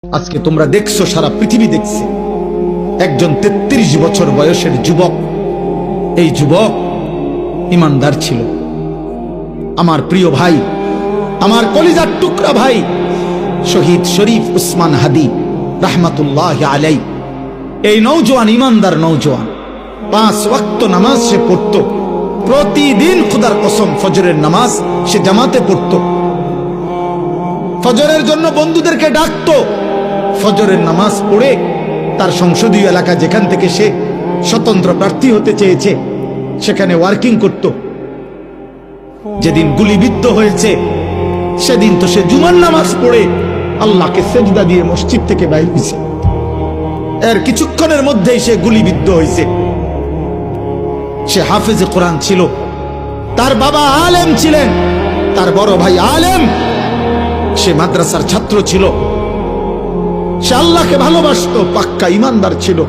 আজকে তোমরা দেখছো, সারা পৃথিবী দেখছে একজন 33 বছর বয়সের যুবক। এই যুবক ইমানদার ছিল। আমার প্রিয় ভাই, আমার কলিজার টুকরা ভাই শহীদ শরীফ উসমান হাদি রাহমাতুল্লাহ আলাই, এই নওজোয়ান ইমানদার নওজোয়ান 5 ওয়াক্ত নামাজ সে পড়তো প্রতিদিন। খোদার কসম, ফজরের নামাজ সে জামাতে পড়তো। ফজরের জন্য বন্ধুদেরকে ডাকতো। ফজরের নামাজ পড়ে তার সংসদীয় এলাকা, যেখান থেকে সে স্বতন্ত্র প্রার্থী হতে চেয়েছে, সেখানে ওয়ার্কিং করত। যেদিন গুলিবিদ্ধ হয়েছে সেদিন তো সে জুমার নামাজ পড়ে আল্লাহকে সেজদা দিয়ে মসজিদ থেকে বাইর হয়েছে। এর কিছুক্ষণের মধ্যেই সে গুলিবিদ্ধ হয়েছে। সে হাফেজে কোরআন ছিল, তার বাবা আলেম ছিলেন, তার বড় ভাই আলেম, সে মাদ্রাসার ছাত্র ছিল, সে আল্লাহকে ভালোবাসতো, পাক্কা ইমানদার ছিল।